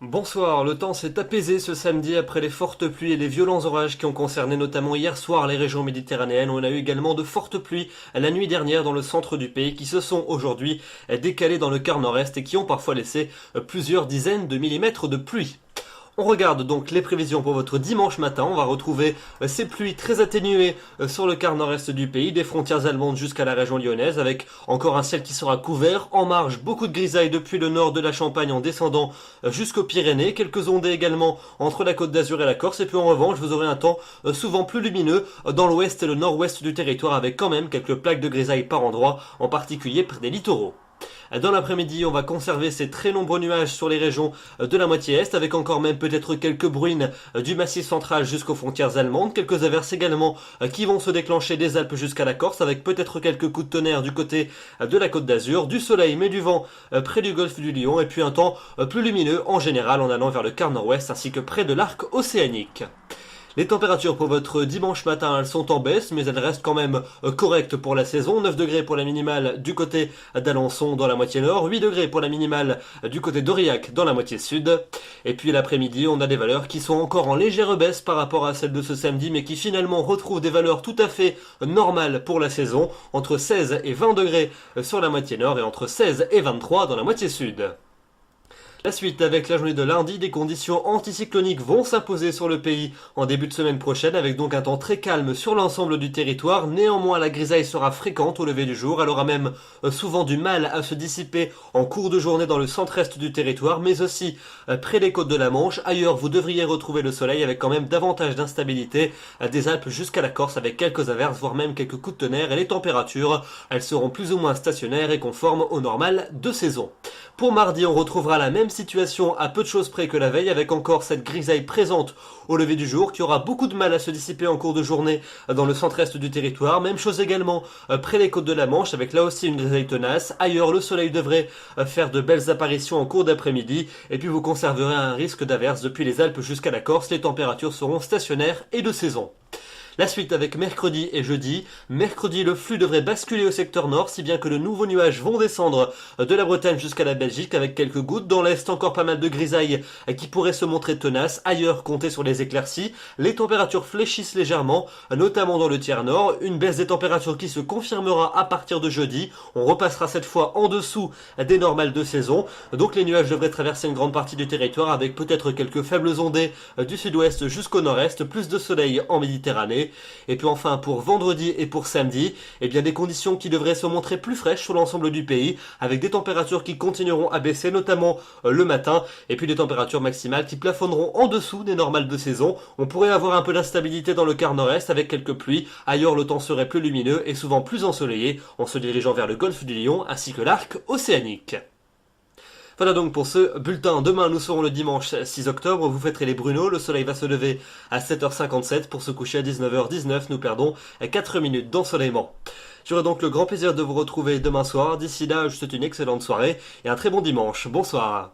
Bonsoir, le temps s'est apaisé ce samedi après les fortes pluies et les violents orages qui ont concerné notamment hier soir les régions méditerranéennes. On a eu également de fortes pluies la nuit dernière dans le centre du pays qui se sont aujourd'hui décalées dans le quart nord-est et qui ont parfois laissé plusieurs dizaines de millimètres de pluie. On regarde donc les prévisions pour votre dimanche matin. On va retrouver ces pluies très atténuées sur le quart nord-est du pays, des frontières allemandes jusqu'à la région lyonnaise, avec encore un ciel qui sera couvert. En marge, beaucoup de grisailles depuis le nord de la Champagne en descendant jusqu'aux Pyrénées. Quelques ondées également entre la Côte d'Azur et la Corse. Et puis en revanche, vous aurez un temps souvent plus lumineux dans l'ouest et le nord-ouest du territoire, avec quand même quelques plaques de grisailles par endroits, en particulier près des littoraux. Dans l'après-midi, on va conserver ces très nombreux nuages sur les régions de la moitié est, avec encore même peut-être quelques bruines du massif central jusqu'aux frontières allemandes, quelques averses également qui vont se déclencher des Alpes jusqu'à la Corse, avec peut-être quelques coups de tonnerre du côté de la Côte d'Azur, du soleil mais du vent près du golfe du Lion, et puis un temps plus lumineux en général en allant vers le quart nord-ouest ainsi que près de l'arc océanique. Les températures pour votre dimanche matin, elles sont en baisse, mais elles restent quand même correctes pour la saison. 9 degrés pour la minimale du côté d'Alençon dans la moitié nord, 8 degrés pour la minimale du côté d'Aurillac dans la moitié sud. Et puis l'après-midi, on a des valeurs qui sont encore en légère baisse par rapport à celles de ce samedi, mais qui finalement retrouvent des valeurs tout à fait normales pour la saison, entre 16 et 20 degrés sur la moitié nord et entre 16 et 23 dans la moitié sud. La suite avec la journée de lundi, des conditions anticycloniques vont s'imposer sur le pays en début de semaine prochaine avec donc un temps très calme sur l'ensemble du territoire. Néanmoins, la grisaille sera fréquente au lever du jour. Elle aura même souvent du mal à se dissiper en cours de journée dans le centre-est du territoire, mais aussi près des côtes de la Manche. Ailleurs, vous devriez retrouver le soleil avec quand même davantage d'instabilité des Alpes jusqu'à la Corse avec quelques averses, voire même quelques coups de tonnerre. Et les températures, elles seront plus ou moins stationnaires et conformes au normal de saison. Pour mardi, on retrouvera la même situation à peu de choses près que la veille, avec encore cette grisaille présente au lever du jour qui aura beaucoup de mal à se dissiper en cours de journée dans le centre-est du territoire. Même chose également près des côtes de la Manche, avec là aussi une grisaille tenace. Ailleurs, le soleil devrait faire de belles apparitions en cours d'après-midi, et puis vous conserverez un risque d'averse depuis les Alpes jusqu'à la Corse. Les températures seront stationnaires et de saison. La suite avec mercredi et jeudi. Mercredi, le flux devrait basculer au secteur nord, si bien que de nouveaux nuages vont descendre de la Bretagne jusqu'à la Belgique avec quelques gouttes. Dans l'est, encore pas mal de grisailles qui pourraient se montrer tenaces. Ailleurs, comptez sur les éclaircies. Les températures fléchissent légèrement, notamment dans le tiers nord. Une baisse des températures qui se confirmera à partir de jeudi. On repassera cette fois en dessous des normales de saison. Donc les nuages devraient traverser une grande partie du territoire avec peut-être quelques faibles ondées du sud-ouest jusqu'au nord-est. Plus de soleil en Méditerranée. Et puis enfin pour vendredi et pour samedi, eh bien des conditions qui devraient se montrer plus fraîches sur l'ensemble du pays, avec des températures qui continueront à baisser, notamment le matin, et puis des températures maximales qui plafonneront en dessous des normales de saison. On pourrait avoir un peu d'instabilité dans le quart nord-est avec quelques pluies. Ailleurs, le temps serait plus lumineux et souvent plus ensoleillé en se dirigeant vers le golfe du Lion ainsi que l'arc océanique. Voilà donc pour ce bulletin. Demain, nous serons le dimanche 6 octobre. Vous fêterez les Bruneaux. Le soleil va se lever à 7h57 pour se coucher à 19h19. Nous perdons 4 minutes d'ensoleillement. J'aurai donc le grand plaisir de vous retrouver demain soir. D'ici là, je vous souhaite une excellente soirée et un très bon dimanche. Bonsoir.